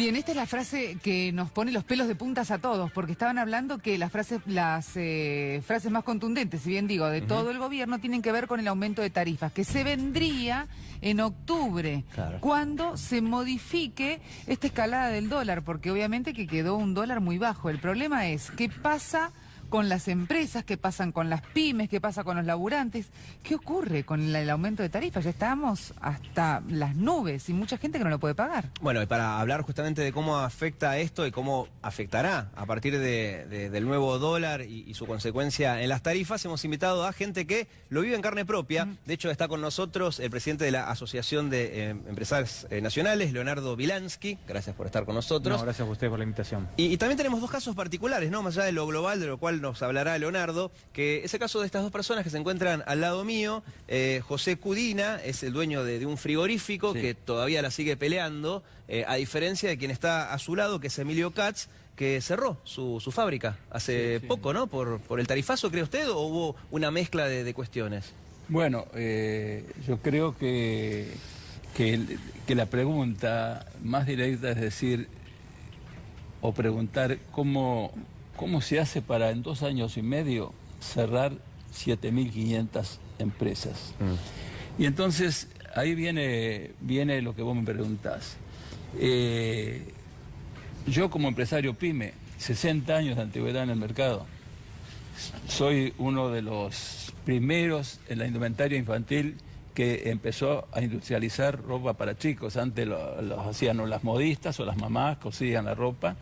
Bien, esta es la frase que nos pone los pelos de puntas a todos, porque estaban hablando que las frases más contundentes, si bien digo, de todo el gobierno, tienen que ver con el aumento de tarifas, que se vendría en octubre, cuando se modifique esta escalada del dólar, porque obviamente que quedó un dólar muy bajo. El problema es, ¿qué pasa con las empresas? ¿Qué pasa con las pymes? ¿Qué pasa con los laburantes? ¿Qué ocurre con el aumento de tarifas? Ya estamos hasta las nubes y mucha gente que no lo puede pagar. Bueno, y para hablar justamente de cómo afecta esto y cómo afectará a partir del nuevo dólar y su consecuencia en las tarifas, hemos invitado a gente que lo vive en carne propia. De hecho, está con nosotros el presidente de la Asociación de Empresarios Nacionales, Leonardo Bilansky. Gracias por estar con nosotros. No, gracias a usted por la invitación. Y también tenemos dos casos particulares, ¿no? Más allá de lo global, de lo cual nos hablará Leonardo, que es el caso de estas dos personas que se encuentran al lado mío. José Cudina es el dueño de un frigorífico que todavía la sigue peleando, a diferencia de quien está a su lado, que es Emilio Katz, que cerró su fábrica hace poco, ¿no? Por el tarifazo, ¿cree usted, o hubo una mezcla de cuestiones? Bueno, yo creo que la pregunta más directa es decir, o preguntar cómo se hace para en 2 años y medio cerrar 7.500 empresas. Y entonces ahí viene lo que vos me preguntás. Yo como empresario pyme, 60 años de antigüedad en el mercado, soy uno de los primeros en la indumentaria infantil que empezó a industrializar ropa para chicos. Antes los hacían las modistas o las mamás, cosían la ropa,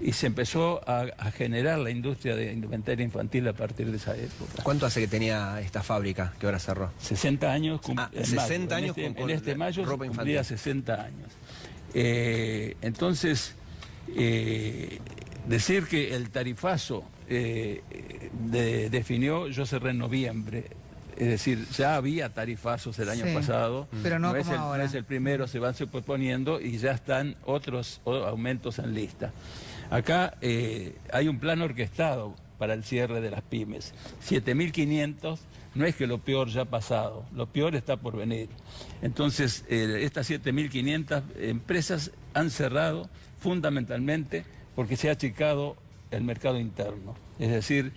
y se empezó a generar la industria de indumentaria infantil a partir de esa época. ¿Cuánto hace que tenía esta fábrica que ahora cerró? 60 años. 60 años en este mayo ropa infantil. Cumplía 60 años. Entonces, decir que el tarifazo definió, yo cerré en noviembre. Es decir, ya había tarifazos el año pasado, pero no como ahora. No es el primero, se van superponiendo y ya están otros aumentos en lista. Acá hay un plan orquestado para el cierre de las pymes. 7.500, no es que lo peor ya ha pasado, lo peor está por venir. Entonces, estas 7.500 empresas han cerrado fundamentalmente porque se ha achicado el mercado interno. Es decir,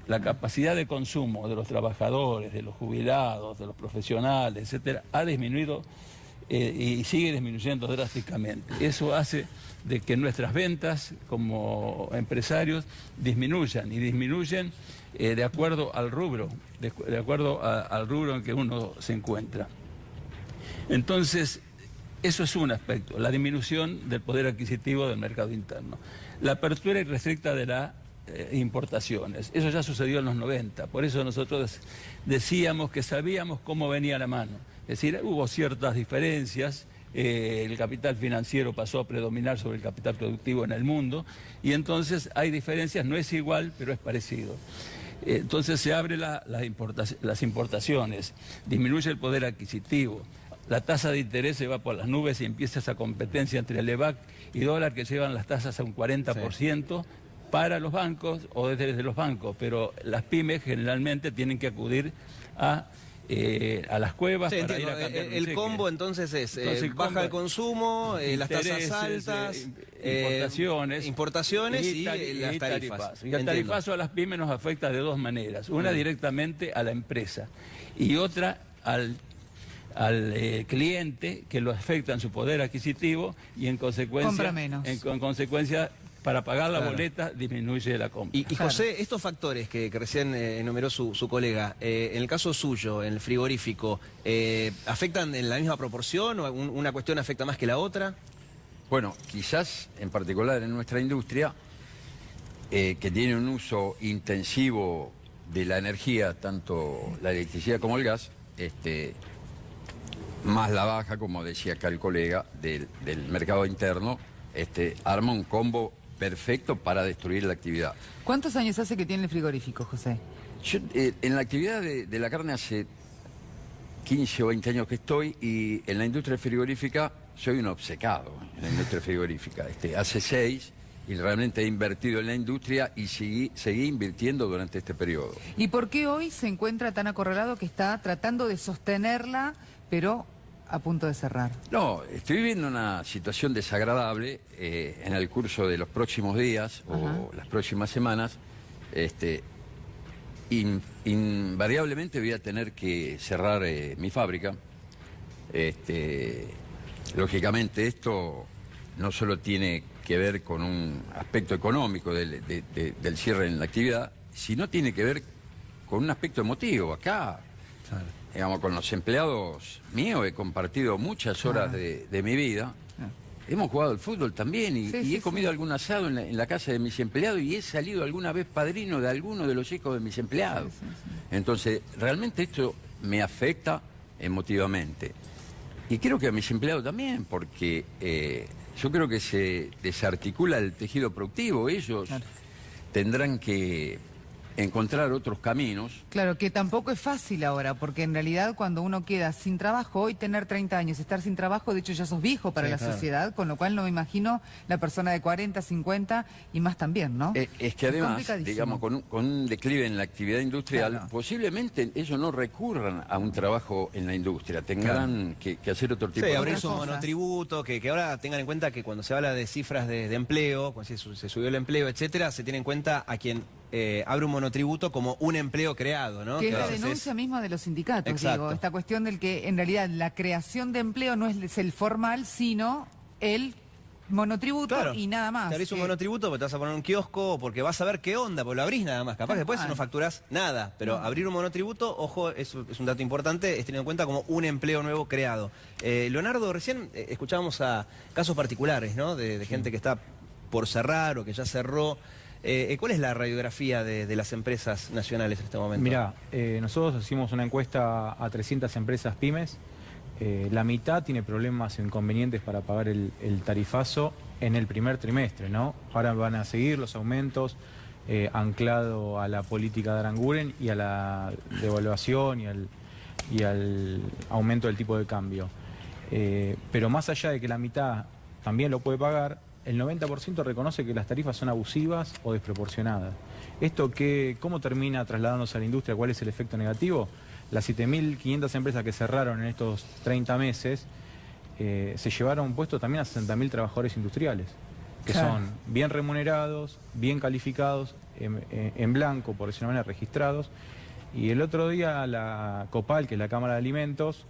la capacidad de consumo de los trabajadores, de los jubilados, de los profesionales, etcétera, ha disminuido y sigue disminuyendo drásticamente. Eso hace de que nuestras ventas como empresarios disminuyan de acuerdo al rubro, de acuerdo al rubro en que uno se encuentra. Entonces, eso es un aspecto, la disminución del poder adquisitivo del mercado interno. La apertura irrestricta de las importaciones, eso ya sucedió en los 90, por eso nosotros decíamos que sabíamos cómo venía la mano. Es decir, hubo ciertas diferencias, el capital financiero pasó a predominar sobre el capital productivo en el mundo, y entonces hay diferencias, no es igual, pero es parecido. Entonces se abren las importaciones, disminuye el poder adquisitivo, la tasa de interés se va por las nubes y empieza esa competencia entre el EVAC y dólar que llevan las tasas a un 40% para los bancos o desde los bancos, pero las pymes generalmente tienen que acudir a las cuevas para ir a cambiar un el cheque. Combo entonces es baja el consumo, las tasas altas, importaciones y las tarifas. Y el tarifazo a las pymes nos afecta de dos maneras. Una directamente a la empresa y otra al cliente, que lo afecta en su poder adquisitivo y en consecuencia compra menos. En consecuencia, para pagar la boleta disminuye la compra. Y José, estos factores que recién enumeró su colega, en el caso suyo, en el frigorífico, ¿afectan en la misma proporción o una cuestión afecta más que la otra? Bueno, quizás en particular en nuestra industria, que tiene un uso intensivo de la energía, tanto la electricidad como el gas, más la baja, como decía acá el colega, del mercado interno, arma un combo perfecto para destruir la actividad. ¿Cuántos años hace que tiene el frigorífico, José? Yo en la actividad de la carne hace 15 o 20 años que estoy, y en la industria frigorífica soy un obcecado en la industria frigorífica. Hace 6 y realmente he invertido en la industria y seguí invirtiendo durante este periodo. ¿Y por qué hoy se encuentra tan acorralado que está tratando de sostenerla, pero a punto de cerrar? No, estoy viviendo una situación desagradable en el curso de los próximos días o las próximas semanas. Invariablemente voy a tener que cerrar mi fábrica. Lógicamente esto no solo tiene que ver con un aspecto económico del cierre en la actividad, sino tiene que ver con un aspecto emotivo. Acá, digamos, con los empleados míos he compartido muchas horas de mi vida. Hemos jugado al fútbol también y he comido algún asado en la casa de mis empleados y he salido alguna vez padrino de alguno de los hijos de mis empleados. Entonces, realmente esto me afecta emotivamente. Y creo que a mis empleados también, porque yo creo que se desarticula el tejido productivo. Ellos tendrán que encontrar otros caminos. Claro, que tampoco es fácil ahora, porque en realidad cuando uno queda sin trabajo, hoy tener 30 años, estar sin trabajo, de hecho ya sos viejo para la sociedad, con lo cual no me imagino la persona de 40, 50 y más también, ¿no? Es que además, digamos, con un declive en la actividad industrial, posiblemente ellos no recurran a un trabajo en la industria, tendrán que hacer otro tipo de cosas. Abrir su monotributo, que ahora tengan en cuenta que cuando se habla de cifras de empleo, cuando se subió el empleo, etcétera, se tiene en cuenta a quien abre un monotributo como un empleo creado, ¿no? Que es la denuncia misma de los sindicatos, digo, esta cuestión del que en realidad la creación de empleo no es el formal, sino el monotributo y nada más. Te abrís un monotributo porque te vas a poner un kiosco, porque vas a ver qué onda, porque lo abrís nada más. Capaz que después no facturás nada, pero abrir un monotributo, ojo, es un dato importante, es tenido en cuenta como un empleo nuevo creado. Leonardo, recién escuchábamos a casos particulares, ¿no? De gente que está por cerrar o que ya cerró. ¿Cuál es la radiografía de las empresas nacionales en este momento? Mirá, nosotros hicimos una encuesta a 300 empresas pymes. La mitad tiene problemas o inconvenientes para pagar el tarifazo en el primer trimestre, ¿no? Ahora van a seguir los aumentos anclado a la política de Aranguren y a la devaluación y al aumento del tipo de cambio. Pero más allá de que la mitad también lo puede pagar, el 90% reconoce que las tarifas son abusivas o desproporcionadas. ¿Esto cómo termina trasladándose a la industria? ¿Cuál es el efecto negativo? Las 7.500 empresas que cerraron en estos 30 meses se llevaron puesto también a 60.000 trabajadores industriales, que son bien remunerados, bien calificados, en blanco, por decirlo de una manera, registrados. Y el otro día la COPAL, que es la Cámara de Alimentos,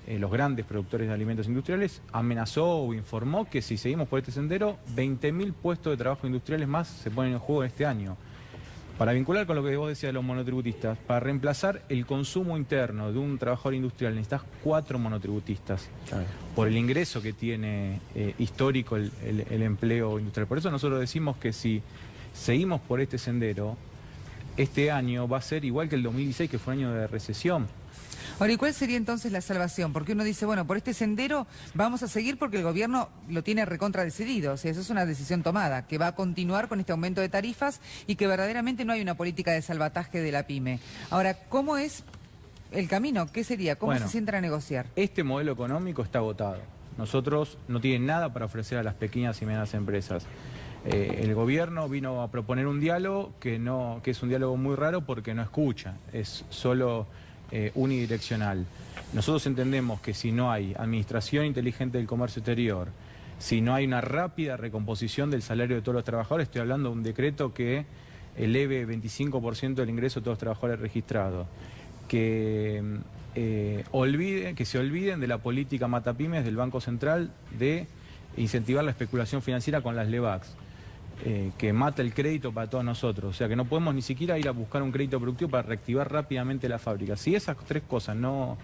los grandes productores de alimentos industriales, amenazó o informó que si seguimos por este sendero, 20.000 puestos de trabajo industriales más se ponen en juego este año. Para vincular con lo que vos decías de los monotributistas, para reemplazar el consumo interno de un trabajador industrial necesitas 4 monotributistas, por el ingreso que tiene histórico el empleo industrial. Por eso nosotros decimos que si seguimos por este sendero, este año va a ser igual que el 2016, que fue un año de recesión. Ahora, ¿y cuál sería entonces la salvación? Porque uno dice, bueno, por este sendero vamos a seguir porque el gobierno lo tiene recontra decidido. O sea, eso es una decisión tomada, que va a continuar con este aumento de tarifas y que verdaderamente no hay una política de salvataje de la pyme. Ahora, ¿cómo es el camino? ¿Qué sería? ¿Cómo se sientan a negociar? Este modelo económico está agotado. Nosotros no tienen nada para ofrecer a las pequeñas y medianas empresas. El gobierno vino a proponer un diálogo que es un diálogo muy raro porque no escucha, es solo unidireccional. Nosotros entendemos que si no hay administración inteligente del comercio exterior, si no hay una rápida recomposición del salario de todos los trabajadores, estoy hablando de un decreto que eleve 25% del ingreso de todos los trabajadores registrados, que se olviden de la política matapymes del Banco Central de incentivar la especulación financiera con las LEVAX, que mata el crédito para todos nosotros. O sea, que no podemos ni siquiera ir a buscar un crédito productivo para reactivar rápidamente la fábrica. Si esas 3 cosas no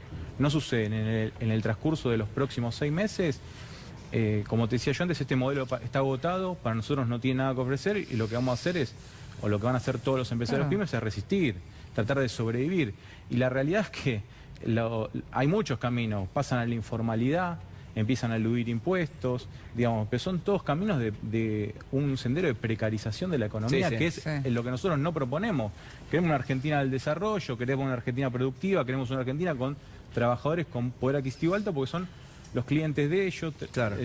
suceden en el transcurso de los próximos 6 meses, como te decía yo antes, este modelo está agotado, para nosotros no tiene nada que ofrecer y lo que vamos a hacer es, o lo que van a hacer todos los empresarios pymes, es resistir, tratar de sobrevivir. Y la realidad es que hay muchos caminos, pasan a la informalidad, empiezan a eludir impuestos, digamos, pero son todos caminos de un sendero de precarización de la economía, que es lo que nosotros no proponemos. Queremos una Argentina del desarrollo, queremos una Argentina productiva, queremos una Argentina con trabajadores con poder adquisitivo alto, porque son los clientes de ellos,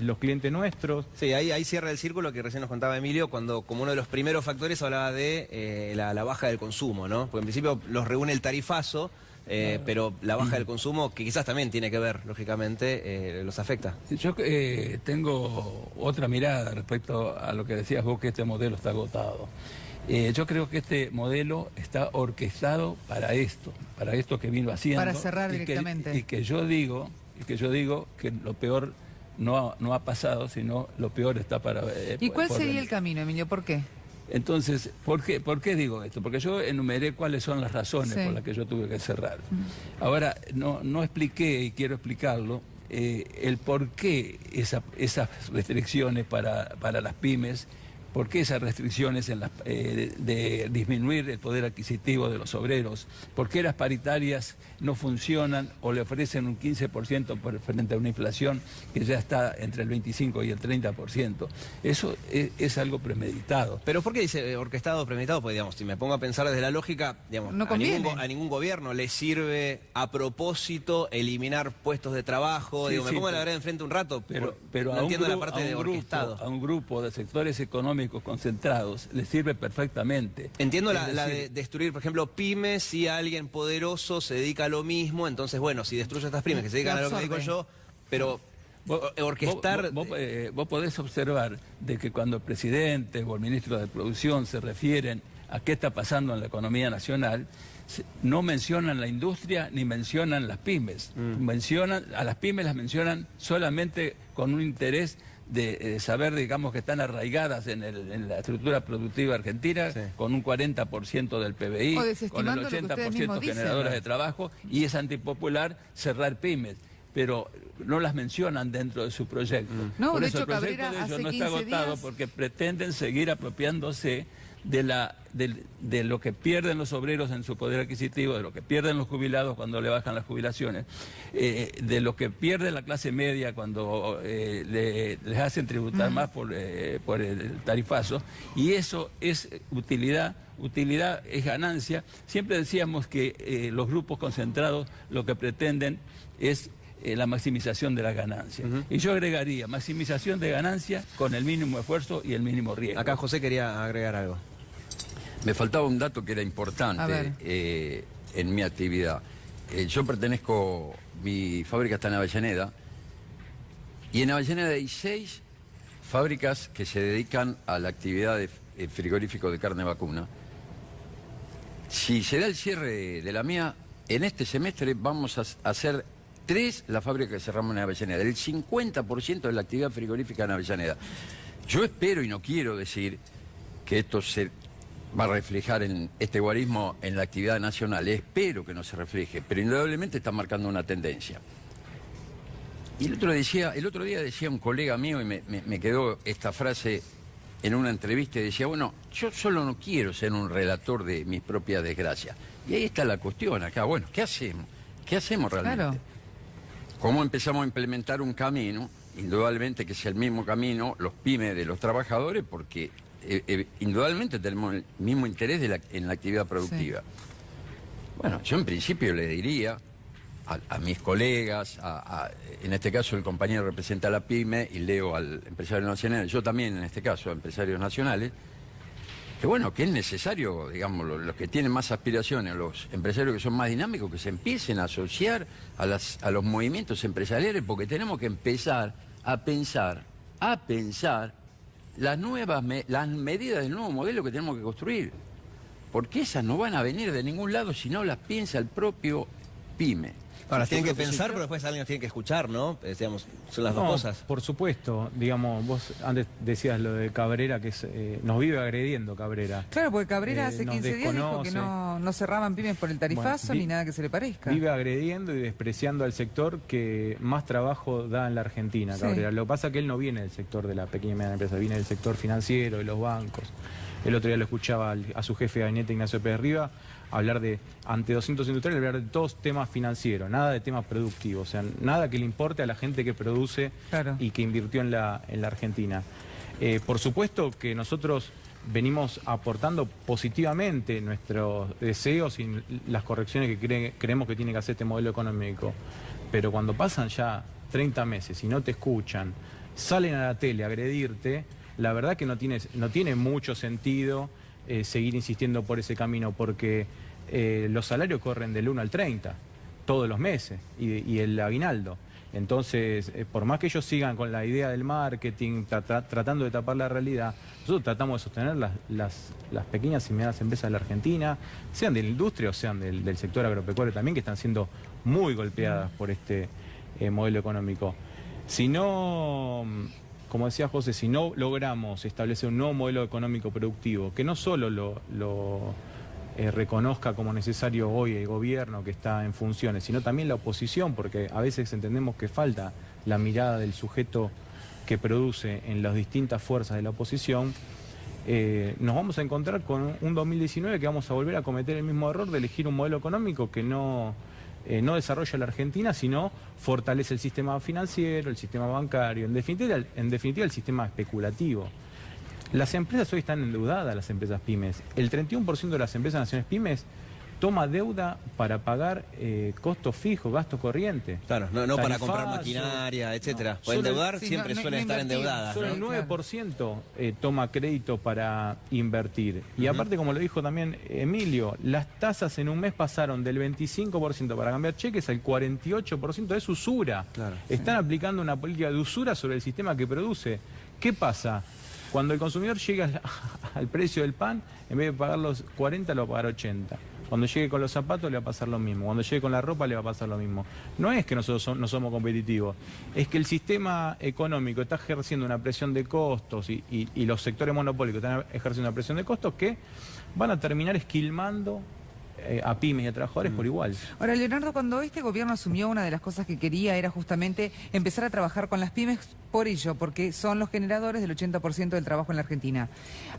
los clientes nuestros. Sí, ahí cierra el círculo que recién nos contaba Emilio, cuando como uno de los primeros factores hablaba de la baja del consumo, ¿no? Porque en principio los reúne el tarifazo, pero la baja del consumo, que quizás también tiene que ver, lógicamente, los afecta. Yo tengo otra mirada respecto a lo que decías vos, que este modelo está agotado. Yo creo que este modelo está orquestado para esto que vino haciendo. Para cerrar directamente. Y que yo digo que lo peor no ha pasado, sino lo peor está para... ¿Y cuál por sería venir. el camino, Emilio? ¿Por qué? Entonces, ¿por qué digo esto? Porque yo enumeré cuáles son las razones por las que yo tuve que cerrar. Ahora, no expliqué, y quiero explicarlo, el por qué esas restricciones para las pymes, por qué esas restricciones de disminuir el poder adquisitivo de los obreros, por qué las paritarias no funcionan o le ofrecen un 15% frente a una inflación que ya está entre el 25 y el 30%. Eso es algo premeditado. Pero ¿por qué dice orquestado, premeditado? Pues, digamos, si me pongo a pensar desde la lógica, digamos, No conviene. a ningún gobierno le sirve a propósito eliminar puestos de trabajo. Sí, Digo, me sí, pongo a la verdad enfrente un rato, pero no entiendo la parte de orquestado. A un grupo de sectores económicos concentrados le sirve perfectamente. Entiendo Es la decir, de destruir, por ejemplo, pymes, si alguien poderoso se dedica a lo mismo, entonces, bueno, si destruyo estas pymes que se dedican a lo que digo yo, pero orquestar... Vos podés observar de que cuando el presidente o el ministro de Producción se refieren a qué está pasando en la economía nacional, no mencionan la industria ni mencionan las pymes. A las pymes las mencionan solamente con un interés de saber, digamos, que están arraigadas en la estructura productiva argentina, Sí. con un 40% del PBI, O con el desestimando lo que ustedes 80% mismos dicen. generadoras de trabajo, y es antipopular cerrar pymes. Pero no las mencionan dentro de su proyecto. No, Por de eso hecho, el proyecto Cabrera de ellos hace no está 15 agotado días... porque pretenden seguir apropiándose de lo que pierden los obreros en su poder adquisitivo, de lo que pierden los jubilados cuando le bajan las jubilaciones, de lo que pierde la clase media cuando les hacen tributar más por el tarifazo, y eso es utilidad es ganancia. Siempre decíamos que los grupos concentrados lo que pretenden es la maximización de la ganancia. Y yo agregaría maximización de ganancia con el mínimo esfuerzo y el mínimo riesgo. Acá José quería agregar algo. Me faltaba un dato que era A importante ver. en mi actividad. Yo mi fábrica está en Avellaneda, y en Avellaneda hay 6 fábricas que se dedican a la actividad de frigorífico de carne vacuna. Si se da el cierre de la mía, en este semestre vamos a hacer 3 la fábrica que cerramos en Avellaneda, el 50% de la actividad frigorífica en Avellaneda. Yo espero, y no quiero decir que esto se va a reflejar en este guarismo en la actividad nacional, espero que no se refleje, pero indudablemente está marcando una tendencia. Y el otro día decía un colega mío, y me quedó esta frase en una entrevista, y decía, bueno, yo solo no quiero ser un relator de mis propias desgracias. Y ahí está la cuestión acá. Bueno, ¿qué hacemos? ¿Qué hacemos realmente? Claro. ¿Cómo empezamos a implementar un camino? Indudablemente que es el mismo camino, los pymes de los trabajadores, porque indudablemente tenemos el mismo interés en la actividad productiva. Bueno, yo en principio le diría a mis colegas, en este caso el compañero representa a la pyme y Leo al empresario nacional, yo también en este caso a empresarios nacionales, que bueno, que es necesario, digamos, los que tienen más aspiraciones, los empresarios que son más dinámicos, que se empiecen a asociar a los movimientos empresariales, porque tenemos que empezar a pensar las medidas del nuevo modelo que tenemos que construir, porque esas no van a venir de ningún lado si no las piensa el propio pyme. Ahora, Yo tienen que creo pensar, sí, pero después alguien nos tiene que escuchar, ¿no? Digamos, son las dos No, cosas. por supuesto, digamos, vos antes decías lo de Cabrera, que nos vive agrediendo Cabrera. Claro, porque Cabrera hace nos 15 días dijo que desconoce. no cerraban pymes por el tarifazo Bueno, ni nada que se le parezca. Vive agrediendo y despreciando al sector que más trabajo da en la Argentina, Sí. Cabrera. Lo que pasa es que él no viene del sector de la pequeña y mediana empresa, viene del sector financiero, de los bancos. El otro día lo escuchaba a su jefe de gabinete, Ignacio Pérez Riva, hablar ante 200 industriales, hablar de todos temas financieros, nada de temas productivos, o sea, nada que le importe a la gente que produce Claro. y que invirtió en la Argentina. Por supuesto que nosotros venimos aportando positivamente nuestros deseos y las correcciones que creemos que tiene que hacer este modelo económico, pero cuando pasan ya 30 meses y no te escuchan, salen a la tele a agredirte, la verdad que no tiene mucho sentido seguir insistiendo por ese camino, porque los salarios corren del 1 al 30, todos los meses, y el aguinaldo. Entonces, por más que ellos sigan con la idea del marketing, tratando de tapar la realidad, nosotros tratamos de sostener las pequeñas y medianas empresas de la Argentina, sean de la industria o sean del sector agropecuario también, que están siendo muy golpeadas por este modelo económico. Si no, como decía José, si no logramos establecer un nuevo modelo económico productivo, que no solo lo reconozca como necesario hoy el gobierno que está en funciones, sino también la oposición, porque a veces entendemos que falta la mirada del sujeto que produce en las distintas fuerzas de la oposición, nos vamos a encontrar con un 2019 que vamos a volver a cometer el mismo error de elegir un modelo económico que no desarrolla la Argentina, sino fortalece el sistema financiero, el sistema bancario, en definitiva el sistema especulativo. Las empresas hoy están endeudadas, las empresas pymes. El 31% de las empresas nacionales pymes toma deuda para pagar costos fijos, gastos corrientes. Claro, no para comprar maquinaria, etcétera. O endeudar, siempre suelen estar endeudadas. Solo el 9% toma crédito para invertir. Y aparte, como lo dijo también Emilio, las tasas en un mes pasaron del 25% para cambiar cheques al 48% de usura. Claro. Están aplicando una política de usura sobre el sistema que produce. ¿Qué pasa? Cuando el consumidor llega al precio del pan, en vez de pagar los 40, lo va a pagar 80. Cuando llegue con los zapatos le va a pasar lo mismo. Cuando llegue con la ropa le va a pasar lo mismo. No es que nosotros no somos competitivos, es que el sistema económico está ejerciendo una presión de costos y los sectores monopólicos están ejerciendo una presión de costos que van a terminar esquilmando a pymes y a trabajadores por igual. Ahora, Leonardo, cuando este gobierno asumió, una de las cosas que quería era justamente empezar a trabajar con las pymes por ello, porque son los generadores del 80% del trabajo en la Argentina.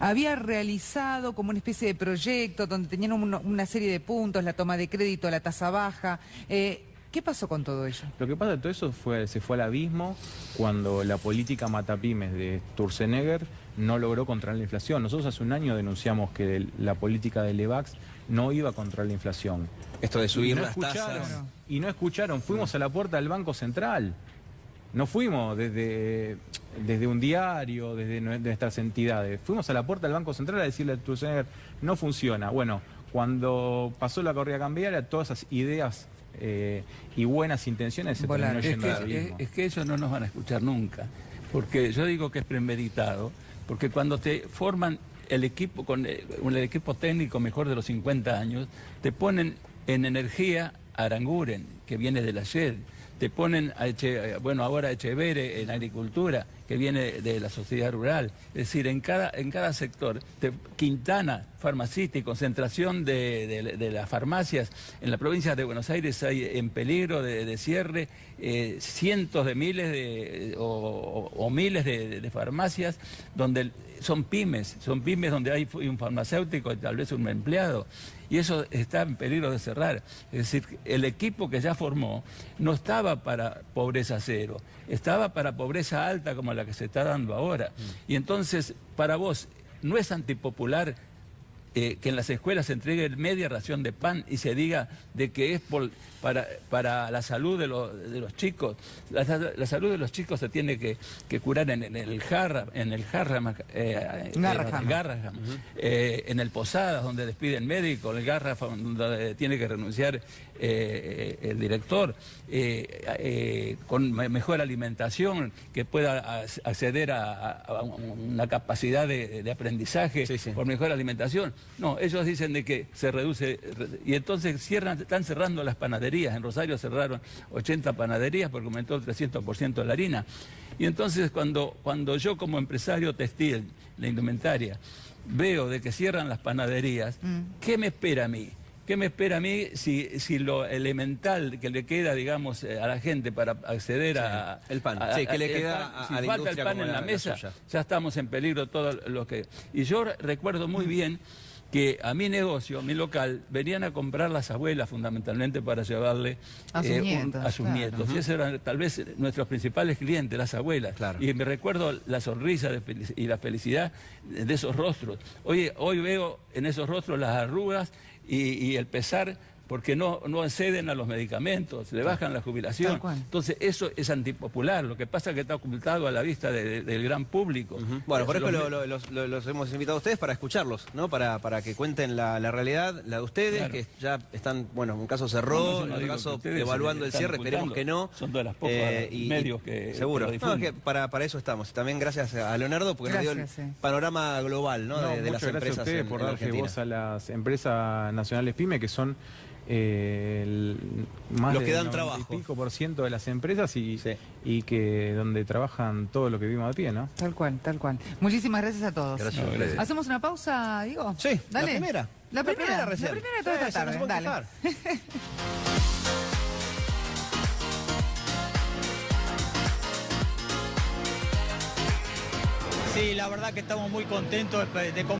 Había realizado como una especie de proyecto donde tenían una serie de puntos, la toma de crédito, la tasa baja. ¿Qué pasó con todo ello? Lo que pasa es que todo eso se fue al abismo cuando la política matapymes de Sturzenegger no logró controlar la inflación. Nosotros hace un año denunciamos que la política de Levax no iba a controlar la inflación. Esto de subir las tasas. Y no escucharon, fuimos a la puerta del Banco Central. No fuimos desde un diario, desde nuestras entidades. Fuimos a la puerta del Banco Central a decirle a Sturzenegger, no funciona. Bueno, cuando pasó la corrida cambiaria, todas esas ideas y buenas intenciones se terminó yendo al abismo. Es que ellos no nos van a escuchar nunca. Porque yo digo que es premeditado, porque cuando te forman el equipo con el equipo técnico mejor de los 50 años, te ponen en energía a Aranguren, que viene de la Shell, te ponen ahora a Echeverre en agricultura, que viene de la sociedad rural. Es decir, en cada sector, Quintana, farmacéutica y concentración de las farmacias. En la provincia de Buenos Aires hay en peligro de cierre cientos de miles o miles de farmacias donde son pymes donde hay un farmacéutico y tal vez un empleado. Y eso está en peligro de cerrar. Es decir, el equipo que ya formó no estaba para pobreza cero, estaba para pobreza alta como la que se está dando ahora. Y entonces, para vos, ¿no es antipopular que en las escuelas se entregue media ración de pan y se diga de que es para la salud de los chicos? La salud de los chicos se tiene que curar en el Garraham, en el Posadas, donde despiden médicos, en el Garraham, donde tiene que renunciar el director, con mejor alimentación, que pueda acceder a una capacidad de aprendizaje por mejor alimentación. No, ellos dicen de que se reduce, y entonces están cerrando las panaderías. En Rosario cerraron 80 panaderías porque aumentó el 300% la harina. Y entonces cuando yo como empresario textil, la indumentaria, veo de que cierran las panaderías, ¿qué me espera a mí? ¿Qué me espera a mí si lo elemental que le queda, digamos, a la gente para acceder a... El pan, que le queda a la industria. Si falta el pan en la mesa, ya estamos en peligro todo lo que... Y yo recuerdo muy bien que a mi negocio, mi local, venían a comprar las abuelas fundamentalmente para llevarle a sus nietos. Y esos eran tal vez nuestros principales clientes, las abuelas. Claro. Y me recuerdo la sonrisa y la felicidad de esos rostros. Hoy veo en esos rostros las arrugas y el pesar porque no acceden a los medicamentos, le bajan la jubilación. Tal cual. Entonces eso es antipopular, lo que pasa es que está ocultado a la vista del gran público. Bueno, por eso los hemos invitado a ustedes para escucharlos, ¿no? Para que cuenten la realidad, la de ustedes, Claro. que ya están, bueno, un caso cerró, No, yo no en otro digo caso que ustedes evaluando el están cierre, esperemos ocultando. que no. Son de las pocas medios que seguro. lo difunden. No, es que para eso estamos. También gracias a Leonardo, porque nos dio el Gracias, panorama global, ¿no? No, de las muchas gracias empresas a ustedes en por en darle Argentina. voz a las empresas nacionales PYME, que son más Los que del dan 90 trabajo. y pico % de las empresas y, Sí. y que donde trabajan todo lo que vimos a pie, ¿no? Tal cual, tal cual. Muchísimas gracias a todos. Gracias a No, ustedes. ¿Hacemos una pausa, Diego? Sí, Dale. la primera. La primera recién. de toda Sí, esta se nos tarde. puede Dale. quejar. Sí, la verdad que estamos muy contentos de